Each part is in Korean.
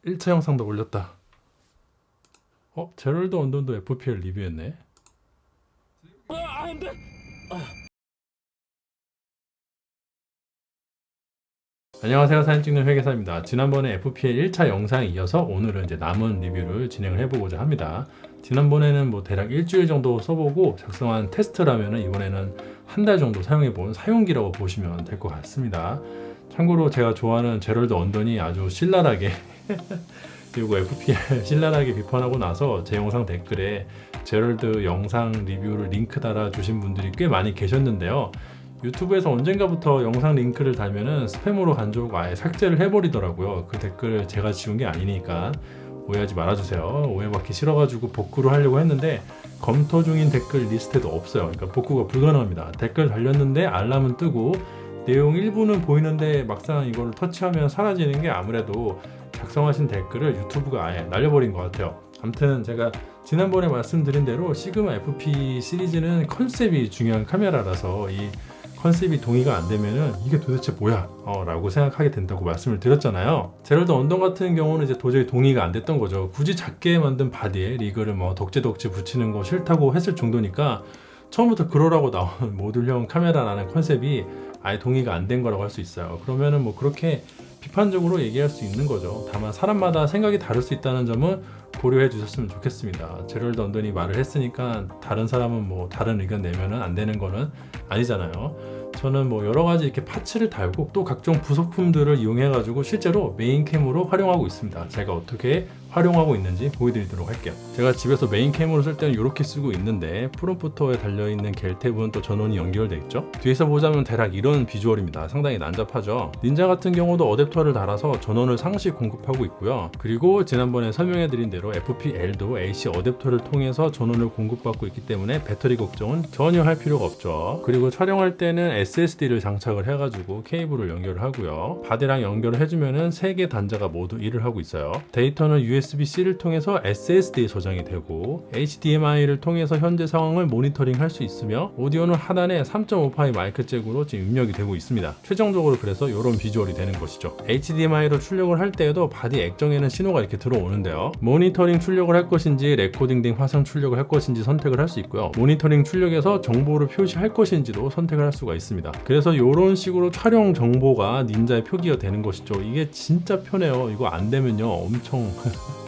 1차 영상도 올렸다. 제럴드 언던도 FPL 리뷰했네. 안녕하세요, 사진 찍는 회계사입니다. 지난번에 FPL 1차 영상에 이어서 오늘은 이제 남은 리뷰를 진행을 해보고자 합니다. 지난번에는 뭐 대략 일주일 정도 써보고 작성한 테스트라면 이번에는 한 달 정도 사용해본 사용기라고 보시면 될 것 같습니다. 참고로 제가 좋아하는 제럴드 언던이 아주 신랄하게 그리고 FPL 신랄하게 비판하고 나서 제 영상 댓글에 제럴드 영상 리뷰를 링크 달아주신 분들이 꽤 많이 계셨는데요. 유튜브에서 언젠가부터 영상 링크를 달면은 스팸으로 간주고 아예 삭제를 해버리더라고요. 그 댓글 제가 지운 게 아니니까 오해하지 말아주세요. 오해받기 싫어가지고 복구를 하려고 했는데 검토 중인 댓글 리스트에도 없어요. 그러니까 복구가 불가능합니다. 댓글 달렸는데 알람은 뜨고 내용 일부는 보이는데 막상 이걸 터치하면 사라지는 게 아무래도 작성하신 댓글을 유튜브가 아예 날려버린 것 같아요. 아무튼 제가 지난번에 말씀드린 대로 시그마 FP 시리즈는 컨셉이 중요한 카메라라서 이 컨셉이 동의가 안 되면은 이게 도대체 뭐야? 라고 생각하게 된다고 말씀을 드렸잖아요. 제럴드 언던 같은 경우는 이제 도저히 동의가 안 됐던 거죠. 굳이 작게 만든 바디에 리그를 뭐 덕지 붙이는 거 싫다고 했을 정도니까 처음부터 그러라고 나온 모듈형 카메라라는 컨셉이 아예 동의가 안 된 거라고 할 수 있어요. 그러면은 뭐 그렇게 비판적으로 얘기할 수 있는 거죠. 다만 사람마다 생각이 다를 수 있다는 점은 고려해 주셨으면 좋겠습니다. 제럴드 언던이 말을 했으니까 다른 사람은 뭐 다른 의견 내면은 안 되는 거는 아니잖아요. 저는 뭐 여러 가지 이렇게 파츠를 달고 또 각종 부속품들을 이용해 가지고 실제로 메인캠으로 활용하고 있습니다. 제가 어떻게 활용하고 있는지 보여드리도록 할게요. 제가 집에서 메인캠으로 쓸 때는 이렇게 쓰고 있는데 프롬프터에 달려있는 겔탭은 또 전원이 연결돼 있죠. 뒤에서 보자면 대략 이런 비주얼입니다. 상당히 난잡하죠. 닌자 같은 경우도 어댑터를 달아서 전원을 상시 공급하고 있고요. 그리고 지난번에 설명해드린 대로 FPL도 AC 어댑터를 통해서 전원을 공급받고 있기 때문에 배터리 걱정은 전혀 할 필요가 없죠. 그리고 촬영할 때는 SSD를 장착을 해가지고 케이블을 연결을 하고요. 바디랑 연결을 해주면은 3개 단자가 모두 일을 하고 있어요. 데이터는 USB-C를 통해서 SSD에 저장이 되고 HDMI를 통해서 현재 상황을 모니터링 할 수 있으며 오디오는 하단에 3.5파이 마이크 잭으로 지금 입력이 되고 있습니다. 최종적으로 그래서 이런 비주얼이 되는 것이죠. HDMI로 출력을 할 때에도 바디 액정에는 신호가 이렇게 들어오는데요. 모니터링 출력을 할 것인지 레코딩 등 화상 출력을 할 것인지 선택을 할 수 있고요. 모니터링 출력에서 정보를 표시할 것인지도 선택을 할 수가 있습니다. 그래서 이런 식으로 촬영 정보가 닌자의 표기가 되는 것이죠. 이게 진짜 편해요. 이거 안 되면요 엄청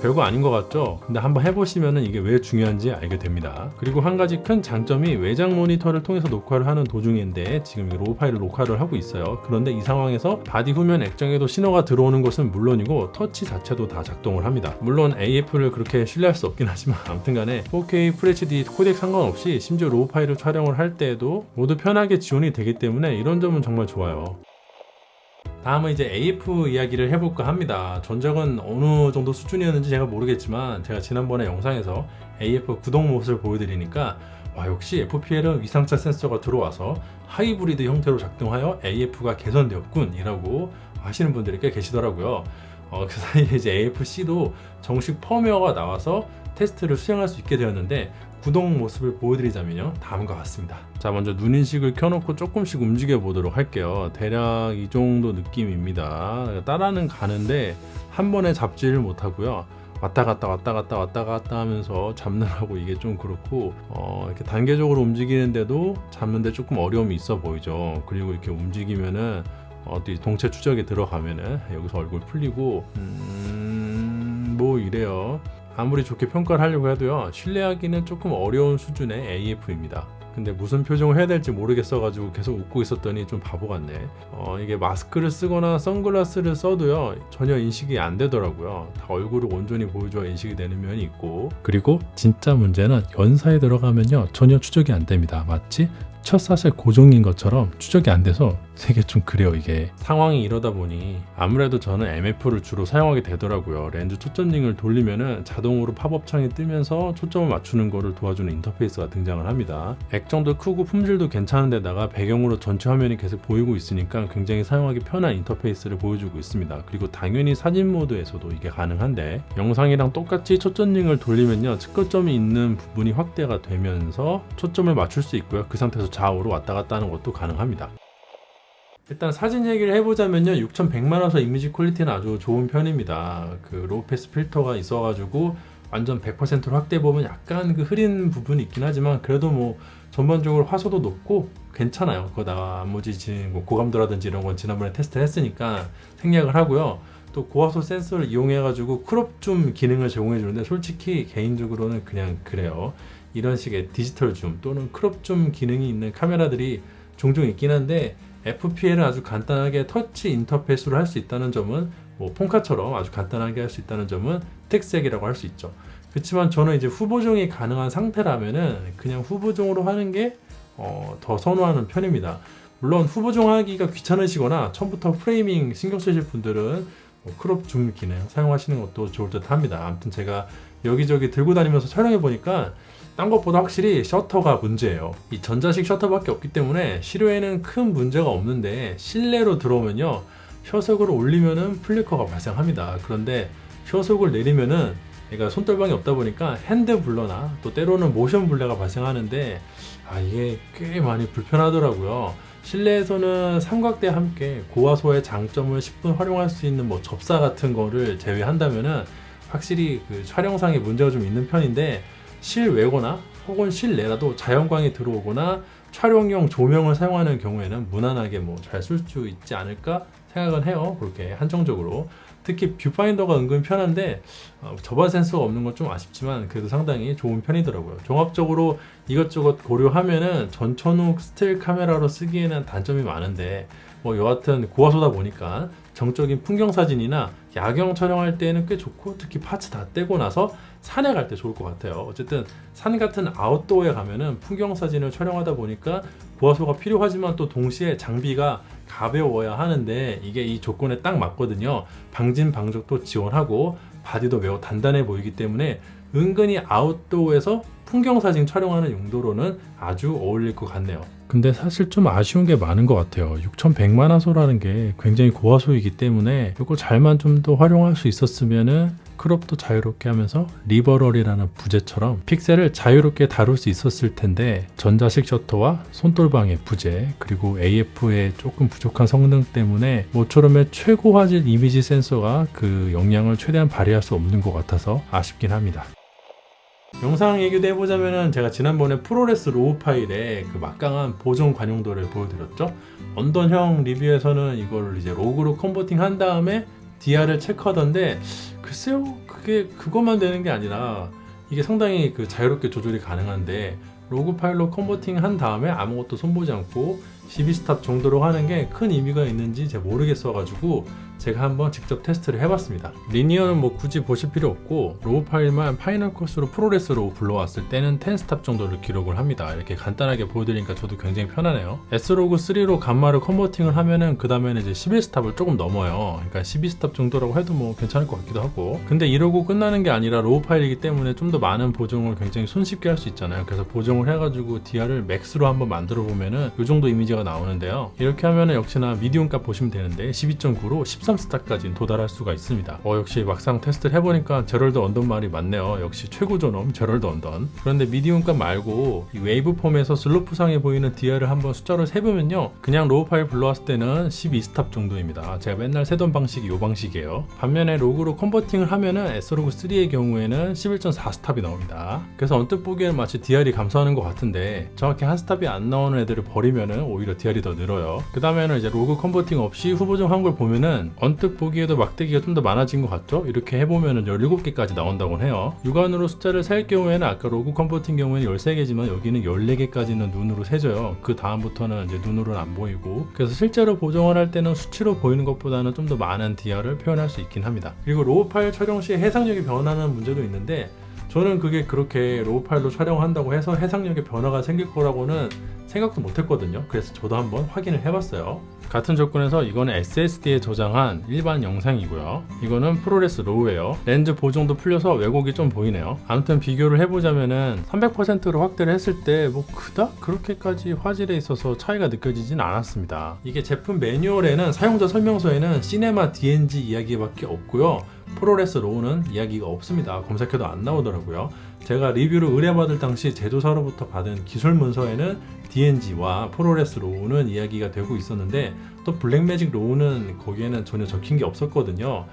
별거 아닌 것 같죠? 근데 한번 해보시면은 이게 왜 중요한지 알게 됩니다. 그리고 한 가지 큰 장점이 외장 모니터를 통해서 녹화를 하는 도중인데 지금 로우 파일을 녹화를 하고 있어요. 그런데 이 상황에서 바디 후면 액정에도 신호가 들어오는 것은 물론이고 터치 자체도 다 작동을 합니다. 물론 AF를 그렇게 신뢰할 수 없긴 하지만 아무튼간에 4K FHD 코덱 상관없이 심지어 로우 파일을 촬영을 할 때에도 모두 편하게 지원이 되기 때문에 이런 점은 정말 좋아요. 다음은 이제 AF 이야기를 해볼까 합니다. 전적은 어느 정도 수준이었는지 제가 모르겠지만 제가 지난번에 영상에서 AF 구동 모습을 보여드리니까 와 역시 FPL은 위상차 센서가 들어와서 하이브리드 형태로 작동하여 AF가 개선되었군 이라고 하시는 분들이 꽤 계시더라고요. 그 사이에 이제 AFC도 정식 펌웨어가 나와서 테스트를 수행할 수 있게 되었는데 구동 모습을 보여드리자면요 다음과 같습니다. 자, 먼저 눈인식을 켜놓고 조금씩 움직여 보도록 할게요. 대략 이 정도 느낌입니다. 따라는 가는데 한 번에 잡지를 못하고요. 왔다 갔다 하면서 잡느라고 이게 좀 그렇고 이렇게 단계적으로 움직이는데도 잡는데 조금 어려움이 있어 보이죠. 그리고 이렇게 움직이면은 동체 추적에 들어가면은 여기서 얼굴 풀리고 뭐 이래요. 아무리 좋게 평가를 하려고 해도요 신뢰하기는 조금 어려운 수준의 AF입니다. 근데 무슨 표정을 해야 될지 모르겠어가지고 계속 웃고 있었더니 좀 바보 같네. 이게 마스크를 쓰거나 선글라스를 써도요 전혀 인식이 안 되더라고요. 다 얼굴을 온전히 보여줘야 인식이 되는 면이 있고, 그리고 진짜 문제는 연사에 들어가면요 전혀 추적이 안 됩니다. 마치 첫 사슬 고정인 것처럼 추적이 안 돼서 되게 좀 그래요. 이게 상황이 이러다 보니 아무래도 저는 MF를 주로 사용하게 되더라고요. 렌즈 초점링을 돌리면은 자동으로 팝업 창이 뜨면서 초점을 맞추는 거를 도와주는 인터페이스가 등장을 합니다. 액정도 크고 품질도 괜찮은데다가 배경으로 전체 화면이 계속 보이고 있으니까 굉장히 사용하기 편한 인터페이스를 보여주고 있습니다. 그리고 당연히 사진 모드에서도 이게 가능한데 영상이랑 똑같이 초점링을 돌리면요 측거점이 있는 부분이 확대가 되면서 초점을 맞출 수 있고요. 그 상태에서 좌우로 왔다 갔다 하는 것도 가능합니다. 일단 사진 얘기를 해보자면요, 6100만화소 이미지 퀄리티는 아주 좋은 편입니다. 그 로우 패스 필터가 있어가지고 완전 100%로 확대해보면 약간 그 흐린 부분이 있긴 하지만 그래도 뭐 전반적으로 화소도 높고 괜찮아요. 거기다가 안무지 뭐 고감도라든지 이런 건 지난번에 테스트를 했으니까 생략을 하고요. 또 고화소 센서를 이용해가지고 크롭 줌 기능을 제공해 주는데 솔직히 개인적으로는 그냥 그래요. 이런 식의 디지털 줌 또는 크롭 줌 기능이 있는 카메라들이 종종 있긴 한데 FPL은 아주 간단하게 터치 인터페이스로 할 수 있다는 점은 뭐 폰카처럼 아주 간단하게 할 수 있다는 점은 특색이라고 할 수 있죠. 그렇지만 저는 이제 후보종이 가능한 상태라면은 그냥 후보종으로 하는 게 더 선호하는 편입니다. 물론 후보종 하기가 귀찮으시거나 처음부터 프레이밍 신경 쓰실 분들은 크롭 줌 기능 사용하시는 것도 좋을 듯 합니다. 아무튼 제가 여기저기 들고 다니면서 촬영해 보니까 딴 것보다 확실히 셔터가 문제예요. 이 전자식 셔터밖에 없기 때문에 실외에는 큰 문제가 없는데 실내로 들어오면요, 셔속을 올리면은 플리커가 발생합니다. 그런데 셔속을 내리면은 얘가 손떨방이 없다 보니까 핸드 블러나 또 때로는 모션 블레가 발생하는데 이게 꽤 많이 불편하더라고요. 실내에서는 삼각대 함께 고화소의 장점을 10분 활용할 수 있는 뭐 접사 같은 거를 제외한다면은 확실히 그 촬영상에 문제가 좀 있는 편인데, 실외거나 혹은 실내라도 자연광이 들어오거나 촬영용 조명을 사용하는 경우에는 무난하게 뭐 잘 쓸 수 있지 않을까 생각은 해요. 그렇게 한정적으로. 특히 뷰파인더가 은근 편한데 저반 센서가 없는 건 좀 아쉽지만 그래도 상당히 좋은 편이더라고요. 종합적으로 이것저것 고려하면은 전천후 스틸 카메라로 쓰기에는 단점이 많은데 뭐 여하튼 고화소다 보니까 정적인 풍경 사진이나 야경 촬영할 때는 꽤 좋고, 특히 파츠 다 떼고 나서 산에 갈 때 좋을 것 같아요. 어쨌든 산 같은 아웃도어에 가면은 풍경 사진을 촬영하다 보니까 고화소가 필요하지만 또 동시에 장비가 가벼워야 하는데 이게 이 조건에 딱 맞거든요. 방진 방적도 지원하고 바디도 매우 단단해 보이기 때문에 은근히 아웃도어에서 풍경 사진 촬영하는 용도로는 아주 어울릴 것 같네요. 근데 사실 좀 아쉬운 게 많은 것 같아요. 6100만화소라는 게 굉장히 고화소이기 때문에 이거 잘만 좀 더 활용할 수 있었으면은 크롭도 자유롭게 하면서 리버럴이라는 부재처럼 픽셀을 자유롭게 다룰 수 있었을 텐데, 전자식 셔터와 손돌방의 부재 그리고 AF의 조금 부족한 성능 때문에 모처럼의 최고 화질 이미지 센서가 그 역량을 최대한 발휘할 수 없는 것 같아서 아쉽긴 합니다. 영상 얘기도 해보자면은 제가 지난번에 프로레스 로우 파일에 그 막강한 보정 관용도를 보여드렸죠. 언던형 리뷰에서는 이걸 이제 로그로 컨버팅 한 다음에 DR을 체크하던데, 글쎄요, 그것만 되는 게 아니라 이게 상당히 그 자유롭게 조절이 가능한데 로그 파일로 컨버팅 한 다음에 아무것도 손보지 않고 12스탑 정도로 하는 게 큰 의미가 있는지 잘 모르겠어가지고 제가 한번 직접 테스트를 해봤습니다. 리니어는 뭐 굳이 보실 필요 없고 로우 파일만 파이널 컷으로 프로레스로 불러왔을 때는 10스탑 정도를 기록을 합니다. 이렇게 간단하게 보여드리니까 저도 굉장히 편하네요. S로그 3로 감마를 컨버팅을 하면은 그 다음에는 이제 11스탑을 조금 넘어요. 그러니까 12스탑 정도라고 해도 뭐 괜찮을 것 같기도 하고, 근데 이러고 끝나는 게 아니라 로우 파일이기 때문에 좀 더 많은 보정을 굉장히 손쉽게 할 수 있잖아요. 그래서 보정을 해가지고 DR을 맥스로 한번 만들어 보면은 이 정도 이미지가 나오는데요. 이렇게 하면은 역시나 미디움 값 보시면 되는데 12.9로 13스타까지 도달할 수가 있습니다. 역시 막상 테스트를 해보니까 제럴드 언던 말이 맞네요. 역시 최고 존엄 제럴드 언던. 그런데 미디움 값 말고 이 웨이브 폼에서 슬로프상에 보이는 DR을 한번 숫자를 세보면요, 그냥 로우 파일 불러왔을 때는 12스탑 정도입니다. 제가 맨날 세던 방식이 이 방식이에요. 반면에 로그로 컨버팅을 하면은 S로그 3의 경우에는 11.4스탑이 나옵니다. 그래서 언뜻 보기에는 마치 DR이 감소하는 것 같은데 정확히 한 스탑이 안 나오는 애들을 버리면은 오히려 DR이 더 늘어요. 그 다음에는 이제 로그 컨버팅 없이 후보정한 걸 보면은 언뜻 보기에도 막대기가 좀 더 많아진 것 같죠? 이렇게 해보면은 17개까지 나온다고 해요. 육안으로 숫자를 셀 경우에는 아까 로그 컨버팅 경우에는 13개지만 여기는 14개까지는 눈으로 세져요. 그 다음부터는 이제 눈으로는 안 보이고, 그래서 실제로 보정을 할 때는 수치로 보이는 것보다는 좀 더 많은 DR을 표현할 수 있긴 합니다. 그리고 로우 파일 촬영 시에 해상력이 변하는 문제도 있는데 저는 그게 그렇게 로우 파일로 촬영한다고 해서 해상력에 변화가 생길 거라고는 생각도 못 했거든요. 그래서 저도 한번 확인을 해봤어요. 같은 조건에서 이거는 SSD에 저장한 일반 영상이고요. 이거는 프로레스 로우예요. 렌즈 보정도 풀려서 왜곡이 좀 보이네요. 아무튼 비교를 해보자면은 300%로 확대를 했을 때 뭐 그닥 그렇게까지 화질에 있어서 차이가 느껴지진 않았습니다. 이게 제품 매뉴얼에는 사용자 설명서에는 시네마 DNG 이야기밖에 없고요. 프로레스 로우는 이야기가 없습니다. 검색해도 안 나오더라고요. 제가 리뷰를 의뢰받을 당시 제조사로부터 받은 기술 문서에는 DNG와 프로레스 로우는 이야기가 되고 있었는데 또 블랙매직 로우는 거기에는 전혀 적힌 게 없었거든요.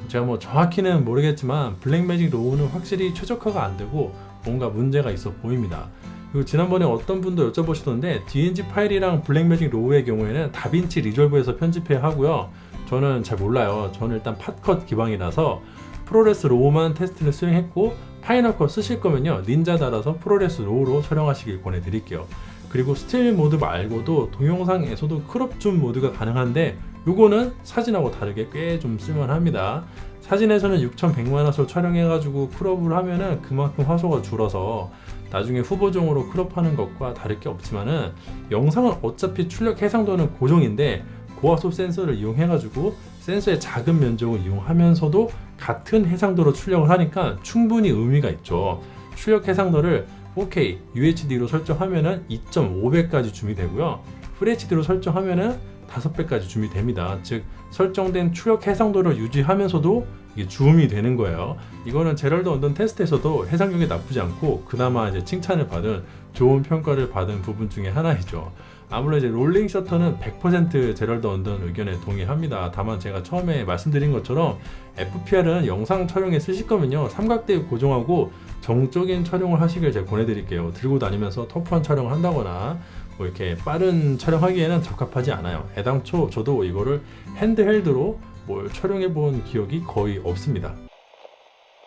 제가 뭐 정확히는 모르겠지만 블랙매직 로우는 확실히 최적화가 안 되고 뭔가 문제가 있어 보입니다. 그리고 지난번에 어떤 분도 여쭤보시던데 DNG 파일이랑 블랙매직 로우의 경우에는 다빈치 리졸브에서 편집해야 하고요. 저는 잘 몰라요. 저는 일단 팟컷 기반이라서 프로레스 로우만 테스트를 수행했고 파이널 컷 쓰실 거면요 닌자 달아서 프로레스 로우로 촬영하시길 권해드릴게요. 그리고 스틸 모드 말고도 동영상에서도 크롭 줌 모드가 가능한데 요거는 사진하고 다르게 꽤 좀 쓸만합니다. 사진에서는 6100만화소 촬영해가지고 크롭을 하면은 그만큼 화소가 줄어서 나중에 후보종으로 크롭하는 것과 다를 게 없지만은 영상은 어차피 출력 해상도는 고정인데 고화소 센서를 이용해가지고 센서의 작은 면적을 이용하면서도 같은 해상도로 출력을 하니까 충분히 의미가 있죠. 출력 해상도를 4K UHD로 설정하면은 2.5배까지 줌이 되고요. FHD로 설정하면은 5배까지 줌이 됩니다. 즉 설정된 출력 해상도를 유지하면서도 이게 줌이 되는 거예요. 이거는 제럴드 언던 테스트에서도 해상력이 나쁘지 않고 그나마 이제 칭찬을 받은 좋은 평가를 받은 부분 중에 하나이죠. 아무래도 이제 롤링 셔터는 100% 제럴드 언던 의견에 동의합니다. 다만 제가 처음에 말씀드린 것처럼 FPR은 영상 촬영에 쓰실 거면요 삼각대에 고정하고 정적인 촬영을 하시길 제가 권해드릴게요. 들고 다니면서 터프한 촬영을 한다거나 뭐 이렇게 빠른 촬영하기에는 적합하지 않아요. 애당초 저도 이거를 핸드헬드로 뭘 촬영해 본 기억이 거의 없습니다.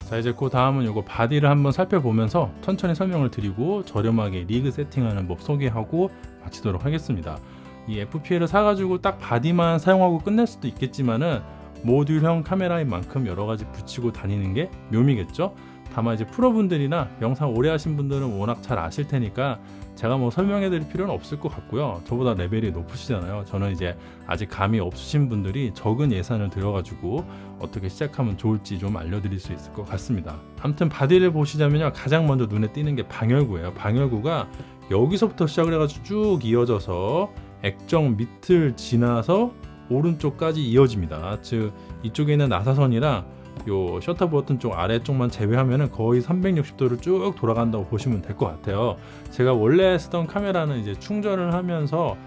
자, 이제 그 다음은 요거 바디를 한번 살펴보면서 천천히 설명을 드리고 저렴하게 리그 세팅하는 법 소개하고 마치도록 하겠습니다. 이 FPL을 사가지고 딱 바디만 사용하고 끝낼 수도 있겠지만은 모듈형 카메라인 만큼 여러가지 붙이고 다니는 게 묘미겠죠. 다만 이제 프로분들이나 영상 오래 하신 분들은 워낙 잘 아실 테니까 제가 뭐 설명해 드릴 필요는 없을 것 같고요. 저보다 레벨이 높으시잖아요. 저는 이제 아직 감이 없으신 분들이 적은 예산을 들여가지고 어떻게 시작하면 좋을지 좀 알려드릴 수 있을 것 같습니다. 아무튼 바디를 보시자면요 가장 먼저 눈에 띄는 게 방열구예요. 방열구가 여기서부터 시작을 해가지고 쭉 이어져서 액정 밑을 지나서 오른쪽까지 이어집니다. 즉 이쪽에 있는 나사선이랑 요 셔터 버튼 쪽 아래쪽만 제외하면은 거의 360도를 쭉 돌아간다고 보시면 될 것 같아요. 제가 원래 쓰던 카메라는 충전하면서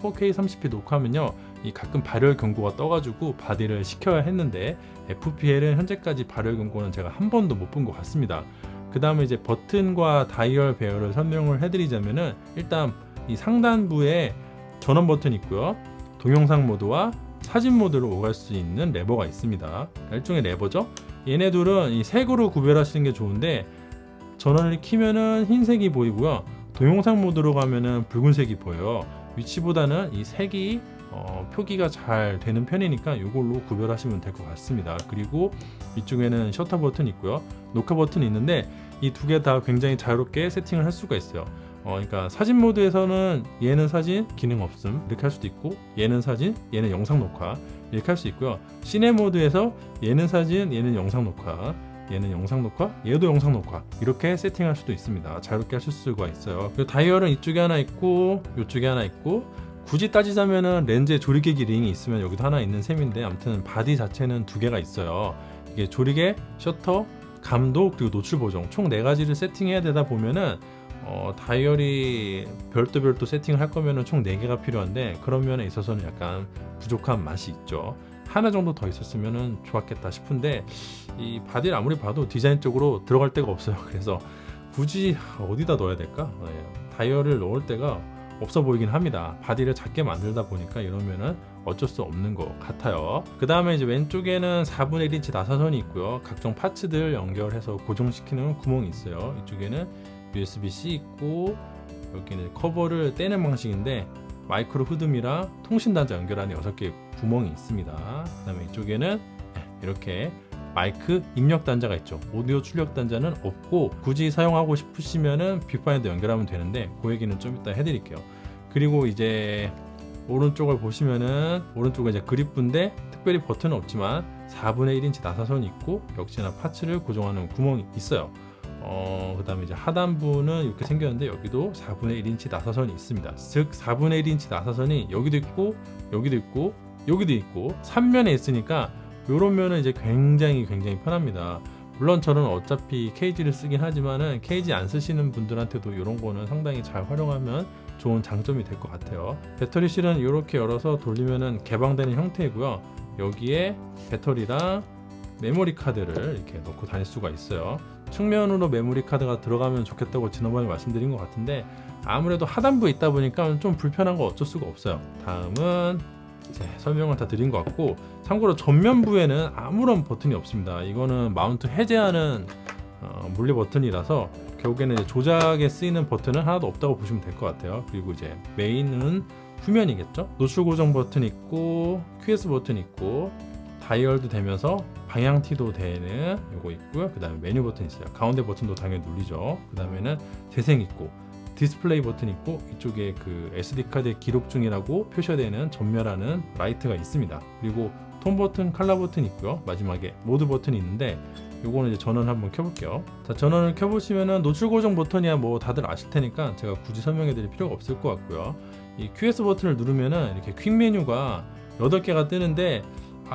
4K 30p 녹화하면요 이 가끔 발열 경고가 떠가지고 바디를 시켜야 했는데 FPL은 현재까지 발열 경고는 제가 한 번도 못 본 것 같습니다. 그 다음에 이제 버튼과 다이얼 배열을 설명을 해드리자면은 일단 이 상단부에 전원 버튼이 있고요. 동영상 모드와 사진 모드로 오갈 수 있는 레버가 있습니다. 일종의 레버죠. 얘네 둘은 이 색으로 구별하시는 게 좋은데 전원을 키면은 흰색이 보이고요. 동영상 모드로 가면은 붉은색이 보여요. 위치보다는 이 색이 표기가 잘 되는 편이니까 이걸로 구별하시면 될 것 같습니다. 그리고 이쪽에는 셔터 버튼이 있고요. 녹화 버튼이 있는데 이 두 개 다 굉장히 자유롭게 세팅을 할 수가 있어요. 그러니까 사진 모드에서는 얘는 사진 기능 없음 이렇게 할 수도 있고 얘는 사진 얘는 영상 녹화 이렇게 할 수 있고요. 시네 모드에서 얘는 사진 얘는 영상 녹화 얘는 영상 녹화 얘도 영상 녹화 이렇게 세팅할 수도 있습니다. 자유롭게 하실 수가 있어요. 그리고 다이얼은 이쪽에 하나 있고 이쪽에 하나 있고 굳이 따지자면은 렌즈에 조리개기 링이 있으면 여기도 하나 있는 셈인데 아무튼 바디 자체는 두 개가 있어요. 이게 조리개, 셔터, 감도 그리고 노출 보정 총 4가지를 세팅해야 되다 보면은 다이얼이 별도 세팅을 할 거면은 총 4개가 필요한데 그런 면에 있어서는 약간 부족한 맛이 있죠. 하나 정도 더 있었으면 좋았겠다 싶은데 이 바디를 아무리 봐도 디자인적으로 들어갈 데가 없어요. 그래서 굳이 어디다 넣어야 될까? 다이얼을 넣을 데가 없어 보이긴 합니다. 바디를 작게 만들다 보니까 이러면은 어쩔 수 없는 것 같아요. 그 다음에 이제 왼쪽에는 4분의 1인치 나사선이 있고요. 각종 파츠들 연결해서 고정시키는 구멍이 있어요. 이쪽에는 USB-C 있고 여기는 커버를 떼는 방식인데 마이크로 후드미랑 통신단자 연결하는 6개의 구멍이 있습니다. 그 다음에 이쪽에는 이렇게 마이크 입력 단자가 있죠. 오디오 출력 단자는 없고 굳이 사용하고 싶으시면은 뷰파인더 연결하면 되는데 그 얘기는 좀 이따 해드릴게요. 그리고 이제 오른쪽을 보시면은 오른쪽은 이제 그립부인데 특별히 버튼은 없지만 4분의 1인치 나사선이 있고 역시나 파츠를 고정하는 구멍이 있어요. 그 다음에 이제 하단부는 이렇게 생겼는데 여기도 4분의 1인치 나사선이 있습니다. 즉 4분의 1인치 나사선이 여기도 있고 여기도 있고 여기도 있고 3면에 있으니까 요런 면은 이제 굉장히 편합니다. 물론 저는 어차피 케이지를 쓰긴 하지만은 케이지 안 쓰시는 분들한테도 이런 거는 상당히 잘 활용하면 좋은 장점이 될 것 같아요. 배터리실은 이렇게 열어서 돌리면은 개방되는 형태이고요. 여기에 배터리랑 메모리 카드를 이렇게 넣고 다닐 수가 있어요. 측면으로 메모리 카드가 들어가면 좋겠다고 지난번에 말씀드린 것 같은데 아무래도 하단부에 있다 보니까 좀 불편한 거 어쩔 수가 없어요. 다음은 설명을 다 드린 것 같고, 참고로 전면부에는 아무런 버튼이 없습니다. 이거는 마운트 해제하는 물리 버튼이라서 결국에는 이제 조작에 쓰이는 버튼은 하나도 없다고 보시면 될 것 같아요. 그리고 이제 메인은 후면이겠죠. 노출 고정 버튼 있고 QS 버튼 있고 다이얼도 되면서 방향키도 되는 요거 있고요. 그 다음에 메뉴 버튼 있어요. 가운데 버튼도 당연히 눌리죠. 그 다음에는 재생 있고 디스플레이 버튼 있고 이쪽에 그 SD카드에 기록 중이라고 표시되는 전멸하는 라이트가 있습니다. 그리고 톤 버튼, 컬러 버튼 있고요. 마지막에 모드 버튼이 있는데 요거는 이제 전원 한번 켜볼게요. 자, 전원을 켜보시면은 노출 고정 버튼이야 뭐 다들 아실 테니까 제가 굳이 설명해 드릴 필요가 없을 것 같고요. 이 QS 버튼을 누르면은 이렇게 퀵 메뉴가 8개가 뜨는데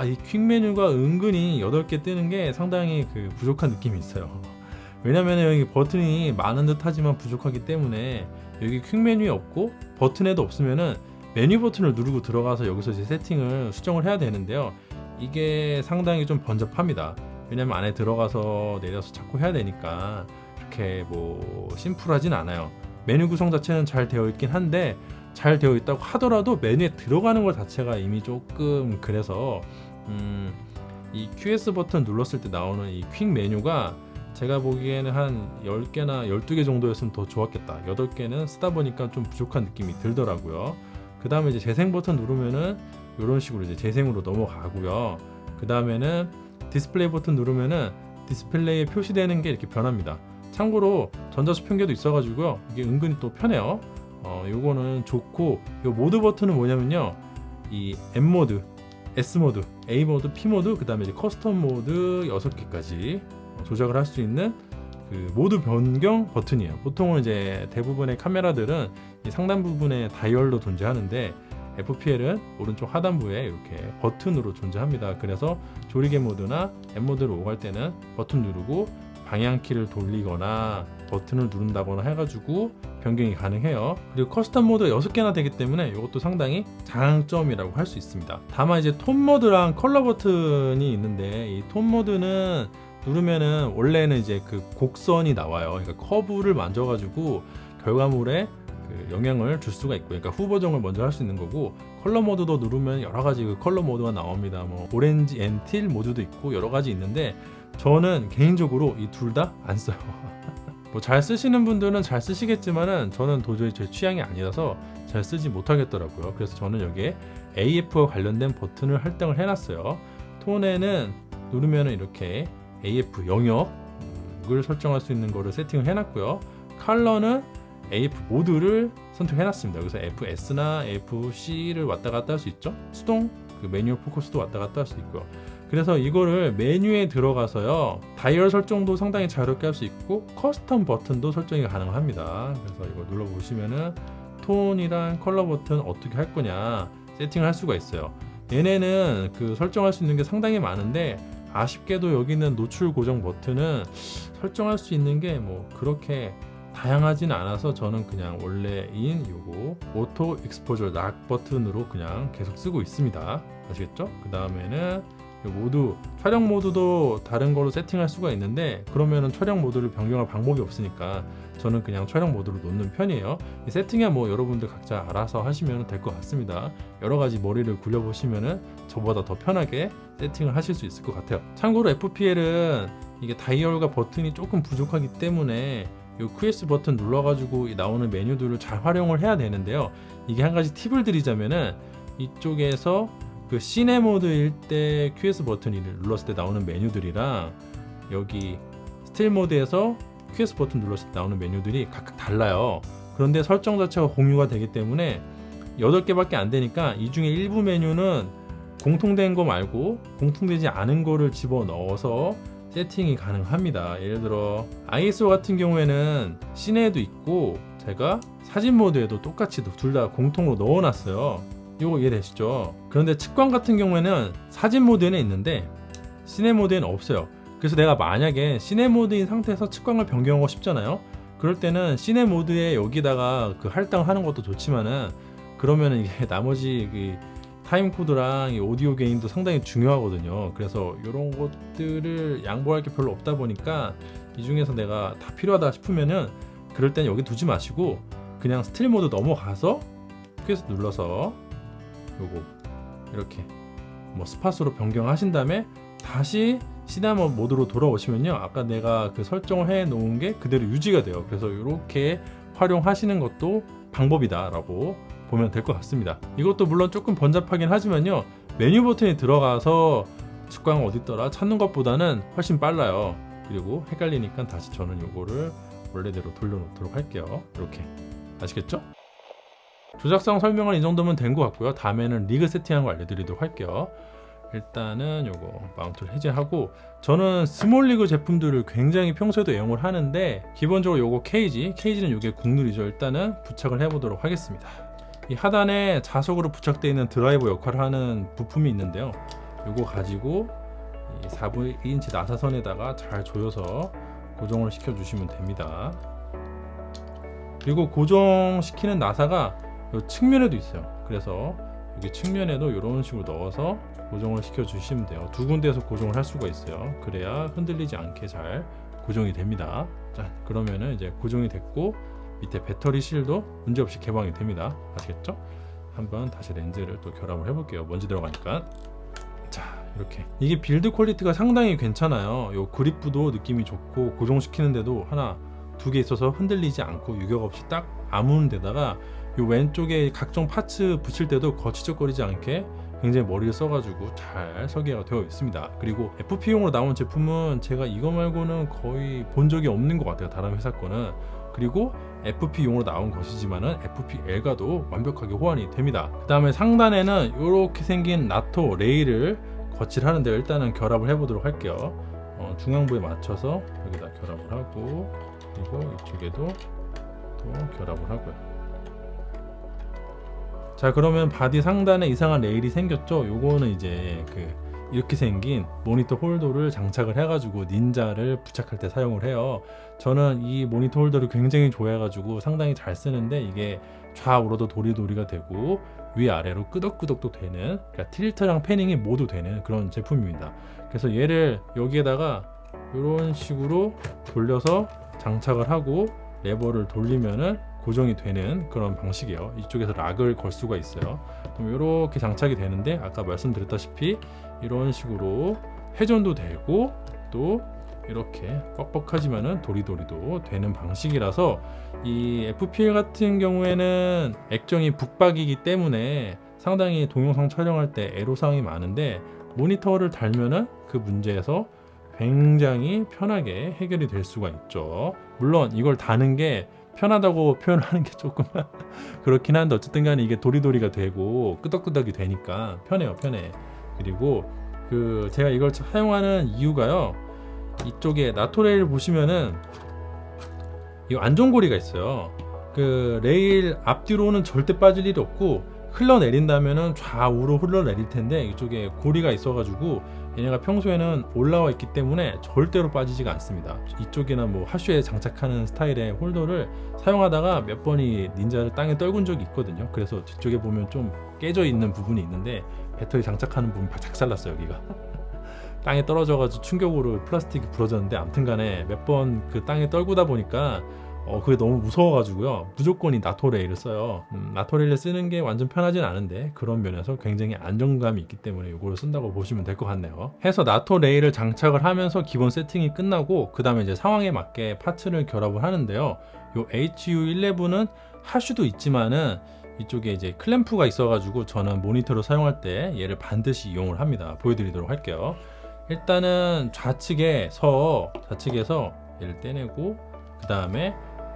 이 퀵 메뉴가 은근히 8개 뜨는 게 상당히 그 부족한 느낌이 있어요. 왜냐면 여기 버튼이 많은 듯 하지만 부족하기 때문에 여기 퀵 메뉴에 없고 버튼에도 없으면은 메뉴 버튼을 누르고 들어가서 여기서 이제 세팅을 수정을 해야 되는데요. 이게 상당히 좀 번잡합니다. 왜냐면 안에 들어가서 내려서 자꾸 해야 되니까 이렇게 뭐 심플하진 않아요. 메뉴 구성 자체는 잘 되어 있긴 한데 잘 되어 있다고 하더라도 메뉴에 들어가는 것 자체가 이미 조금 그래서 이 QS 버튼 눌렀을 때 나오는 이 퀵 메뉴가 제가 보기에는 한 10개나 12개 정도였으면 더 좋았겠다. 8개는 쓰다 보니까 좀 부족한 느낌이 들더라고요. 그 다음에 이제 재생 버튼 누르면은 이런 식으로 이제 재생으로 넘어가고요. 그 다음에는 디스플레이 버튼 누르면은 디스플레이에 표시되는 게 이렇게 변합니다. 참고로 전자수평계도 있어가지고요. 이게 은근히 또 편해요. 요거는 좋고, 요 모드 버튼은 뭐냐면요. 이 M 모드, S 모드, A 모드, P 모드, 그 다음에 이제 커스텀 모드 6개까지 조작을 할 수 있는 그 모드 변경 버튼이에요. 보통은 이제 대부분의 카메라들은 이 상단 부분에 다이얼로 존재하는데 FPL은 오른쪽 하단부에 이렇게 버튼으로 존재합니다. 그래서 조리개 모드나 M 모드로 오갈 때는 버튼 누르고 방향키를 돌리거나 버튼을 누른다거나 해가지고 변경이 가능해요. 그리고 커스텀 모드 6개나 되기 때문에 이것도 상당히 장점이라고 할 수 있습니다. 다만 이제 톤 모드랑 컬러 버튼이 있는데 이 톤 모드는 누르면은 원래는 이제 그 곡선이 나와요. 그러니까 커브를 만져가지고 결과물에 그 영향을 줄 수가 있고, 그러니까 후보정을 먼저 할 수 있는 거고, 컬러 모드도 누르면 여러 가지 그 컬러 모드가 나옵니다. 뭐 오렌지 앤 틸 모드도 있고 여러 가지 있는데 저는 개인적으로 이 둘 다 안 써요. 뭐 잘 쓰시는 분들은 잘 쓰시겠지만은 저는 도저히 제 취향이 아니라서 잘 쓰지 못하겠더라고요. 그래서 저는 여기에 AF와 관련된 버튼을 할당을 해놨어요. 톤에는 누르면은 이렇게 AF 영역을 설정할 수 있는 거를 세팅을 해놨고요. 컬러는 AF 모드를 선택해놨습니다. 그래서 FS나 FC를 왔다 갔다 할 수 있죠. 수동 그 매뉴얼 포커스도 왔다 갔다 할 수 있고요. 그래서 이거를 메뉴에 들어가서요, 다이얼 설정도 상당히 자유롭게 할 수 있고 커스텀 버튼도 설정이 가능합니다. 그래서 이거 눌러보시면은 톤이랑 컬러 버튼 어떻게 할 거냐 세팅을 할 수가 있어요. 얘네는 그 설정할 수 있는 게 상당히 많은데 아쉽게도 여기 있는 노출 고정 버튼은 설정할 수 있는 게 뭐 그렇게 다양하진 않아서 저는 그냥 원래인 요거 오토 익스포저 락 버튼으로 그냥 계속 쓰고 있습니다. 아시겠죠? 그 다음에는 모두 촬영 모드도 다른 걸로 세팅할 수가 있는데 그러면은 촬영 모드를 변경할 방법이 없으니까 저는 그냥 촬영 모드로 놓는 편이에요. 이 세팅은 뭐 여러분들 각자 알아서 하시면 될 것 같습니다. 여러 가지 머리를 굴려 보시면은 저보다 더 편하게 세팅을 하실 수 있을 것 같아요. 참고로 FPL은 이게 다이얼과 버튼이 조금 부족하기 때문에 이 QS 버튼 눌러가지고 나오는 메뉴들을 잘 활용을 해야 되는데요. 이게 한 가지 팁을 드리자면은 이쪽에서 그 시네 모드일 때 QS 버튼을 눌렀을 때 나오는 메뉴들이랑 여기 스틸 모드에서 QS 버튼 눌렀을 때 나오는 메뉴들이 각각 달라요. 그런데 설정 자체가 공유가 되기 때문에 8개밖에 안 되니까 이 중에 일부 메뉴는 공통된 거 말고 공통되지 않은 거를 집어넣어서 세팅이 가능합니다. 예를 들어 ISO 같은 경우에는 시네에도 있고 제가 사진 모드에도 똑같이 둘 다 공통으로 넣어놨어요. 이거 이해되시죠? 그런데 측광 같은 경우에는 사진 모드에는 있는데 시네 모드에는 없어요. 그래서 내가 만약에 시네 모드인 상태에서 측광을 변경하고 싶잖아요. 그럴 때는 시네 모드에 여기다가 그 할당을 하는 것도 좋지만은 그러면은 이게 나머지 그 타임 코드랑 이 오디오 게인도 상당히 중요하거든요. 그래서 이런 것들을 양보할 게 별로 없다 보니까 이 중에서 내가 다 필요하다 싶으면은 그럴 땐 여기 두지 마시고 그냥 스틸 모드 넘어가서 퀴즈 눌러서 요거 이렇게 뭐 스팟으로 변경하신 다음에 다시 시네마 모드로 돌아오시면요, 아까 내가 그 설정을 해 놓은 게 그대로 유지가 돼요. 그래서 이렇게 활용하시는 것도 방법이다 라고 보면 될 것 같습니다. 이것도 물론 조금 번잡하긴 하지만요, 메뉴 버튼이 들어가서 측광 어딨더라 찾는 것보다는 훨씬 빨라요. 그리고 헷갈리니까 다시 저는 요거를 원래대로 돌려놓도록 할게요. 이렇게 아시겠죠? 조작상 설명은 이 정도면 된 것 같고요. 다음에는 리그 세팅하는 거 알려드리도록 할게요. 일단은 요거 마운트를 해제하고, 저는 스몰 리그 제품들을 굉장히 평소에도 애용을 하는데 기본적으로 요거 케이지는 요게 국룰이죠. 일단은 부착을 해보도록 하겠습니다. 이 하단에 자석으로 부착되어 있는 드라이버 역할을 하는 부품이 있는데요, 요거 가지고 이 4분의1인치 나사선에다가 잘 조여서 고정을 시켜주시면 됩니다. 그리고 고정시키는 나사가 요 측면에도 있어요. 그래서 여기 측면에도 이런 식으로 넣어서 고정을 시켜주시면 돼요. 두 군데에서 고정을 할 수가 있어요. 그래야 흔들리지 않게 잘 고정이 됩니다. 자, 그러면은 이제 고정이 됐고 밑에 배터리 실도 문제없이 개방이 됩니다. 아시겠죠? 한번 다시 렌즈를 또 결합을 해볼게요. 먼지 들어가니까. 자, 이렇게 이게 빌드 퀄리티가 상당히 괜찮아요. 요 그립부도 느낌이 좋고 고정시키는데도 하나 두 개 있어서 흔들리지 않고 유격 없이 딱 아무는 데다가 요 왼쪽에 각종 파츠 붙일 때도 거치적거리지 않게 굉장히 머리를 써가지고 잘 설계가 되어 있습니다. 그리고 FP용으로 나온 제품은 제가 이거 말고는 거의 본 적이 없는 것 같아요, 다른 회사 거는. 그리고 FP용으로 나온 것이지만은 FPL과도 완벽하게 호환이 됩니다. 그 다음에 상단에는 이렇게 생긴 나토 레일을 거치하는데 일단은 결합을 해보도록 할게요. 중앙부에 맞춰서 여기다 결합을 하고, 그리고 이쪽에도 또 결합을 하고요. 자, 그러면 바디 상단에 이상한 레일이 생겼죠? 요거는 이제 이렇게 생긴 모니터 홀더를 장착을 해가지고 닌자를 부착할 때 사용을 해요. 저는 이 모니터 홀더를 굉장히 좋아해가지고 상당히 잘 쓰는데 이게 좌우로도 도리도리가 되고 위아래로 끄덕끄덕도 되는, 그러니까 틸트랑 패닝이 모두 되는 그런 제품입니다. 그래서 얘를 여기에다가 이런 식으로 돌려서 장착을 하고 레버를 돌리면은 고정이 되는 그런 방식이에요. 이쪽에서 락을 걸 수가 있어요. 그럼 이렇게 장착이 되는데 아까 말씀드렸다시피 이런 식으로 회전도 되고 또 이렇게 뻑뻑하지만은 도리도리도 되는 방식이라서 이 FPL 같은 경우에는 액정이 북박이기 때문에 상당히 동영상 촬영할 때 애로사항이 많은데 모니터를 달면은 그 문제에서 굉장히 편하게 해결이 될 수가 있죠. 물론 이걸 다는 게 편하다고 표현하는 게 조금 그렇긴 한데 어쨌든 간에 이게 도리도리가 되고 끄덕끄덕이 되니까 편해요, 편해. 그리고 제가 이걸 사용하는 이유가요, 이쪽에 나토레일 보시면은 이 안전고리가 있어요. 그 레일 앞뒤로는 절대 빠질 일이 없고 흘러내린다면은 좌우로 흘러내릴 텐데 이쪽에 고리가 있어가지고 얘네가 평소에는 올라와 있기 때문에 절대로 빠지지가 않습니다. 이쪽이나 뭐 하슈에 장착하는 스타일의 홀더를 사용하다가 몇 번이 닌자를 땅에 떨군 적이 있거든요. 그래서 뒤쪽에 보면 좀 깨져 있는 부분이 있는데 배터리 장착하는 부분이 작살났어요, 여기가. 땅에 떨어져가지고 충격으로 플라스틱이 부러졌는데, 아무튼간에 몇 번 그 땅에 떨구다 보니까 그게 너무 무서워가지고요, 무조건 이 나토레일을 써요. 나토레일을 쓰는 게 완전 편하진 않은데 그런 면에서 굉장히 안정감이 있기 때문에 이거를 쓴다고 보시면 될 것 같네요. 해서 나토레일을 장착을 하면서 기본 세팅이 끝나고 그 다음에 이제 상황에 맞게 파츠를 결합을 하는데요, 요 HU11은 하슈도 있지만은 이쪽에 이제 클램프가 있어가지고 저는 모니터로 사용할 때 얘를 반드시 이용을 합니다. 보여드리도록 할게요. 일단은 좌측에서 얘를 떼내고 그 다음에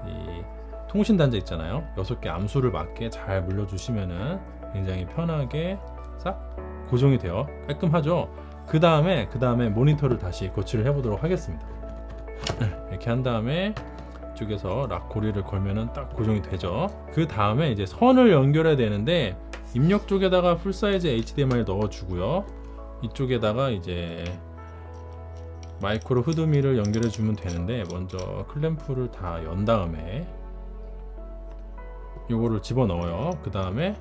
이 통신 단자 있잖아요, 6개 암수를 맞게 잘 물려주시면은 굉장히 편하게 싹 고정이 돼요. 깔끔하죠? 그 다음에 모니터를 다시 거치를 해보도록 하겠습니다. 이렇게 한 다음에 이쪽에서 락 고리를 걸면은 딱 고정이 되죠. 그 다음에 이제 선을 연결해야 되는데 입력 쪽에다가 풀사이즈 HDMI 넣어주고요. 이쪽에다가 이제 마이크로 후드미를 연결해 주면 되는데, 먼저 클램프를 다 연 다음에 요거를 집어넣어요. 그 다음에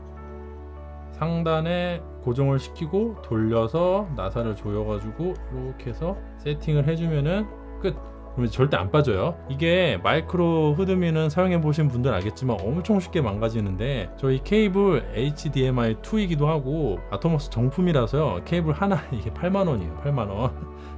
상단에 고정을 시키고 돌려서 나사를 조여가지고 이렇게 해서 세팅을 해주면은 끝. 그러면 절대 안 빠져요. 이게 마이크로 후드미는 사용해 보신 분들 알겠지만 엄청 쉽게 망가지는데, 저희 케이블 HDMI 2이기도 하고 아토모스 정품이라서요. 케이블 하나 이게 8만원이에요. 8만원.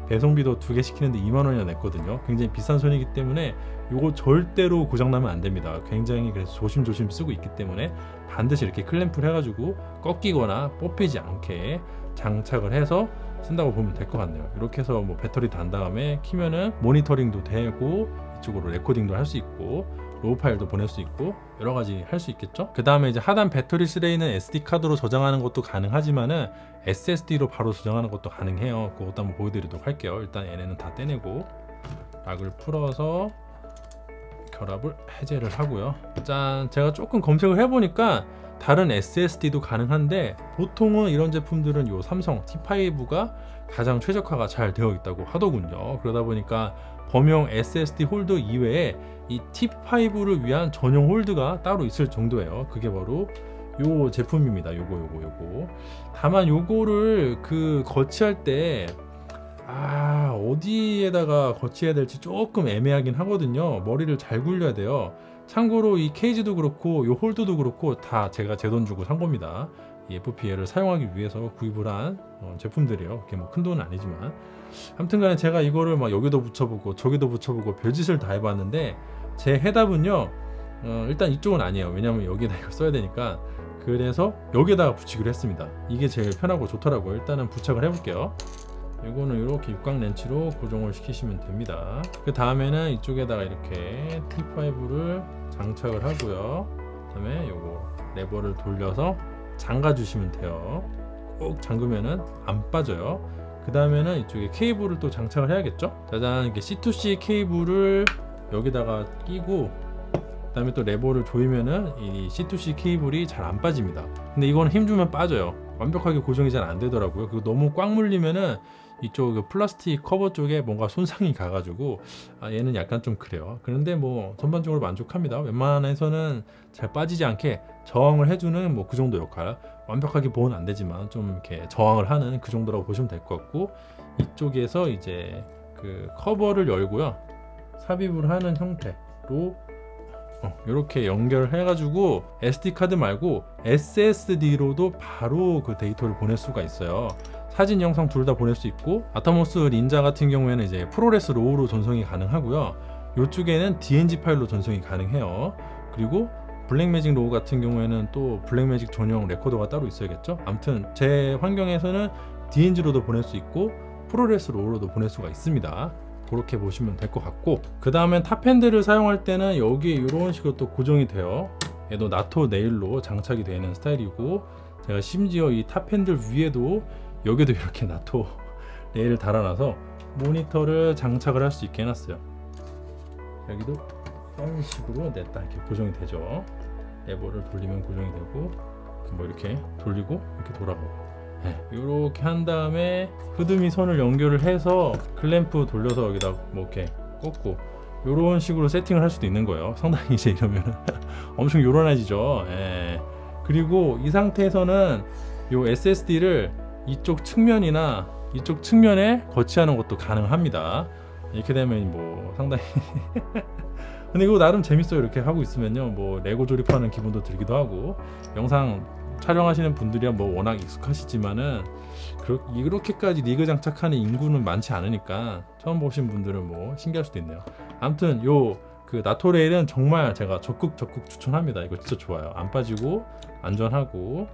배송비도 2개 시키는데 2만원이나 냈거든요. 굉장히 비싼 손이기 때문에 요거 절대로 고장나면 안 됩니다. 굉장히 그래서 조심조심 쓰고 있기 때문에 반드시 이렇게 클램프를 해가지고 꺾이거나 뽑히지 않게 장착을 해서 쓴다고 보면 될 것 같네요. 이렇게 해서 뭐 배터리 단 다음에 키면은 모니터링도 되고 이쪽으로 레코딩도 할 수 있고 로우 파일도 보낼 수 있고 여러 가지 할 수 있겠죠. 그 다음에 이제 하단 배터리 쓰레기는 SD 카드로 저장하는 것도 가능하지만은 SSD로 바로 저장하는 것도 가능해요. 그것도 한번 보여드리도록 할게요. 일단 얘네는 다 떼내고 락을 풀어서 결합을 해제를 하고요. 짠, 제가 조금 검색을 해보니까 다른 SSD도 가능한데 보통은 이런 제품들은 요 삼성 T5가 가장 최적화가 잘 되어 있다고 하더군요. 그러다 보니까 범용 SSD 홀더 이외에 이 T5를 위한 전용 홀드가 따로 있을 정도예요. 그게 바로 요 제품입니다. 요거. 다만 요거를 거치할 때 어디에다가 거치해야 될지 조금 애매하긴 하거든요. 머리를 잘 굴려야 돼요. 참고로 이 케이지도 그렇고 요 홀더도 그렇고 다 제가 제 돈 주고 산 겁니다. 이 FPL을 사용하기 위해서 구입을 한 제품들이에요. 그게 뭐 큰 돈은 아니지만, 아무튼간에 제가 이거를 막 여기도 붙여보고 저기도 붙여보고 별짓을 다 해봤는데 제 해답은요, 일단 이쪽은 아니에요. 왜냐면 여기다 이걸 써야 되니까. 그래서 여기다가 붙이기로 했습니다. 이게 제일 편하고 좋더라고요. 일단은 부착을 해볼게요. 이거는 이렇게 육각 렌치로 고정을 시키시면 됩니다. 그 다음에는 이쪽에다가 이렇게 T5를 장착을 하고요. 그 다음에 요거 레버를 돌려서 잠가 주시면 돼요. 꼭 잠그면은 안 빠져요. 그 다음에는 이쪽에 케이블을 또 장착을 해야겠죠. 짜잔, 이렇게 C2C 케이블을 여기다가 끼고, 그 다음에 또 레버를 조이면은 이 C2C 케이블이 잘 안 빠집니다. 근데 이거는 힘주면 빠져요. 완벽하게 고정이 잘 안 되더라고요. 그리고 너무 꽉 물리면은 이쪽 플라스틱 커버 쪽에 뭔가 손상이 가가지고 얘는 약간 좀 그래요. 그런데 뭐 전반적으로 만족합니다. 웬만해서는 잘 빠지지 않게 저항을 해주는 뭐 그 정도 역할, 완벽하게 보호는 안 되지만 좀 이렇게 저항을 하는 그 정도라고 보시면 될 것 같고, 이쪽에서 이제 그 커버를 열고요, 삽입을 하는 형태로 이렇게 연결해 가지고 SD 카드 말고 SSD로도 바로 그 데이터를 보낼 수가 있어요. 사진, 영상 둘 다 보낼 수 있고, 아토모스 닌자 같은 경우에는 이제 프로레스 로우로 전송이 가능하고요. 이쪽에는 DNG 파일로 전송이 가능해요. 그리고 블랙매직 로우 같은 경우에는 또 블랙매직 전용 레코더가 따로 있어야겠죠. 아무튼 제 환경에서는 DNG로도 보낼 수 있고 프로레스 로우로도 보낼 수가 있습니다. 그렇게 보시면 될 것 같고, 그 다음엔 탑핸들을 사용할 때는 여기 이런 식으로 또 고정이 돼요. 얘도 나토 네일로 장착이 되는 스타일이고, 제가 심지어 이 탑핸들 위에도 여기도 이렇게 나토 네일을 달아놔서 모니터를 장착을 할 수 있게 해놨어요. 여기도 이런 식으로 냈다 이렇게 고정이 되죠. 레버를 돌리면 고정이 되고, 뭐 이렇게 돌리고 이렇게 돌아가고, 이렇게 한 다음에 후드미 선을 연결을 해서 클램프 돌려서 여기다 뭐 이렇게 꽂고 이런 식으로 세팅을 할 수도 있는 거예요. 상당히 이제 이러면은 엄청 요란해지죠. 그리고 이 상태에서는 이 SSD를 이쪽 측면이나 이쪽 측면에 거치하는 것도 가능합니다. 이렇게 되면 뭐 상당히 근데 이거 나름 재밌어요. 이렇게 하고 있으면요, 뭐 레고 조립하는 기분도 들기도 하고, 영상 촬영하시는 분들이야 뭐 워낙 익숙하시지만은 이렇게까지 리그 장착하는 인구는 많지 않으니까 처음 보신 분들은 뭐 신기할 수도 있네요. 아무튼 그 나토 레일은 정말 제가 적극 추천합니다. 이거 진짜 좋아요. 안 빠지고 안전하고,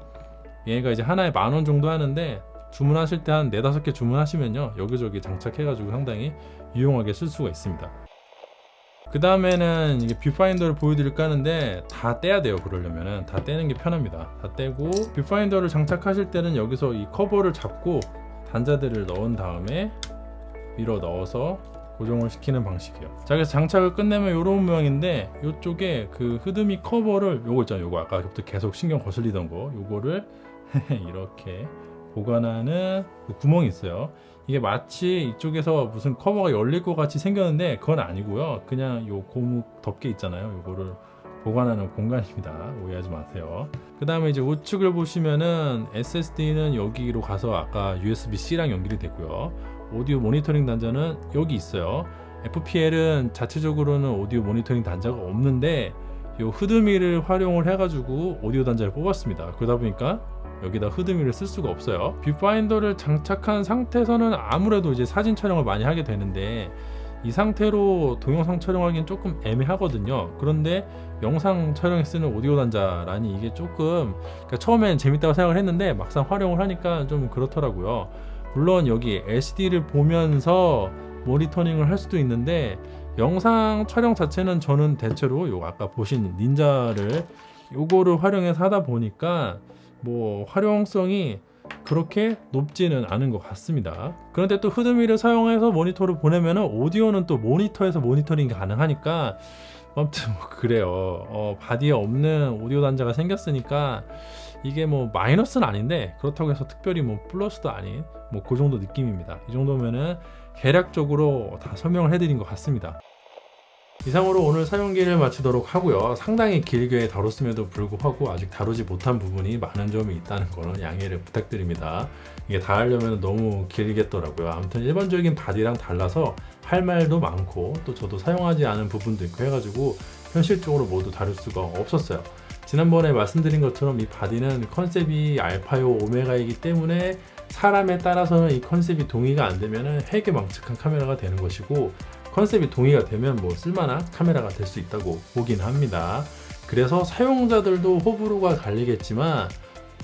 얘가 이제 하나에 10,000원 정도 하는데 주문하실 때 한 4-5개 주문하시면요, 여기저기 장착해가지고 상당히 유용하게 쓸 수가 있습니다. 그 다음에는 이게 뷰파인더를 보여드릴까 하는데 다 떼야 돼요. 그러려면은 다 떼는 게 편합니다. 다 떼고, 뷰파인더를 장착하실 때는 여기서 이 커버를 잡고 단자들을 넣은 다음에 밀어 넣어서 고정을 시키는 방식이에요. 자, 그래서 장착을 끝내면 이런 모양인데, 이쪽에 그 흐드미 커버를, 요거 있잖아요, 요거 아까부터 계속 신경 거슬리던 거, 요거를 이렇게 보관하는 그 구멍이 있어요. 이게 마치 이쪽에서 무슨 커버가 열릴 것 같이 생겼는데 그건 아니고요. 그냥 요 고무 덮개 있잖아요, 요거를 보관하는 공간입니다. 오해하지 마세요. 그 다음에 이제 우측을 보시면은 SSD는 여기로 가서 아까 USB-C랑 연결이 됐고요. 오디오 모니터링 단자는 여기 있어요. FPL은 자체적으로는 오디오 모니터링 단자가 없는데 요 흐드미를 활용을 해가지고 오디오 단자를 뽑았습니다. 그러다 보니까 여기다 흐드미를 쓸 수가 없어요. 뷰파인더를 장착한 상태에서는 아무래도 이제 사진 촬영을 많이 하게 되는데 이 상태로 동영상 촬영하기는 조금 애매하거든요. 그런데 영상 촬영에 쓰는 오디오 단자라니 이게 조금, 그러니까 처음엔 재밌다고 생각을 했는데 막상 활용을 하니까 좀 그렇더라고요. 물론 여기 LCD를 보면서 모니터링을 할 수도 있는데 영상 촬영 자체는 저는 대체로 요 아까 보신 닌자를 요거를 활용해서 하다 보니까 뭐 활용성이 그렇게 높지는 않은 것 같습니다. 그런데 또 흐드미를 사용해서 모니터를 보내면 오디오는 또 모니터에서 모니터링이 가능하니까 아무튼 뭐 그래요. 바디에 없는 오디오 단자가 생겼으니까 이게 뭐 마이너스는 아닌데 그렇다고 해서 특별히 뭐 플러스도 아닌 뭐 그 정도 느낌입니다. 이 정도면은 개략적으로 다 설명을 해드린 것 같습니다. 이상으로 오늘 사용기를 마치도록 하고요. 상당히 길게 다뤘음에도 불구하고 아직 다루지 못한 부분이 많은 점이 있다는 거는 양해를 부탁드립니다. 이게 다 하려면 너무 길겠더라고요. 아무튼 일반적인 바디랑 달라서 할 말도 많고 또 저도 사용하지 않은 부분도 있고 해가지고 현실적으로 모두 다룰 수가 없었어요. 지난번에 말씀드린 것처럼 이 바디는 컨셉이 알파요 오메가이기 때문에 사람에 따라서는 이 컨셉이 동의가 안 되면 회귀망측한 카메라가 되는 것이고, 컨셉이 동의가 되면 뭐 쓸만한 카메라가 될 수 있다고 보긴 합니다. 그래서 사용자들도 호불호가 갈리겠지만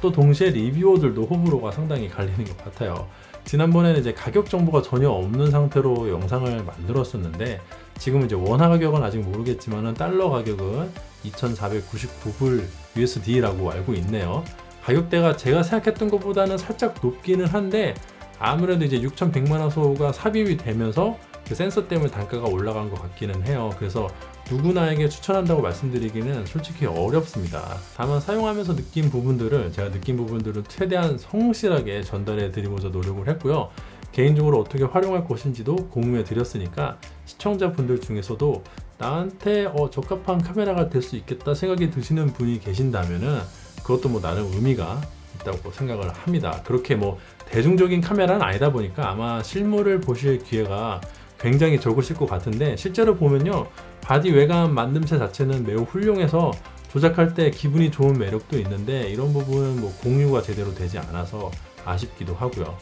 또 동시에 리뷰어들도 호불호가 상당히 갈리는 것 같아요. 지난번에는 이제 가격 정보가 전혀 없는 상태로 영상을 만들었었는데 지금 이제 원화 가격은 아직 모르겠지만 달러 가격은 2,499불 USD라고 알고 있네요. 가격대가 제가 생각했던 것보다는 살짝 높기는 한데 아무래도 이제 6,100만 화소가 삽입이 되면서 그 센서 때문에 단가가 올라간 것 같기는 해요. 그래서 누구나에게 추천한다고 말씀드리기는 솔직히 어렵습니다. 다만 사용하면서 느낀 부분들을 제가 느낀 부분들을 최대한 성실하게 전달해 드리고자 노력을 했고요. 개인적으로 어떻게 활용할 것인지도 공유해 드렸으니까 시청자분들 중에서도 나한테 적합한 카메라가 될 수 있겠다 생각이 드시는 분이 계신다면은 그것도 뭐 나름 의미가 있다고 생각을 합니다. 그렇게 뭐 대중적인 카메라는 아니다 보니까 아마 실물을 보실 기회가 굉장히 적으실 것 같은데 실제로 보면요, 바디 외관 만듦새 자체는 매우 훌륭해서 조작할 때 기분이 좋은 매력도 있는데 이런 부분은 뭐 공유가 제대로 되지 않아서 아쉽기도 하고요.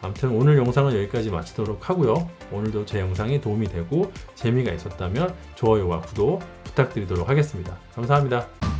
아무튼 오늘 영상은 여기까지 마치도록 하고요. 오늘도 제 영상이 도움이 되고 재미가 있었다면 좋아요와 구독 부탁드리도록 하겠습니다. 감사합니다.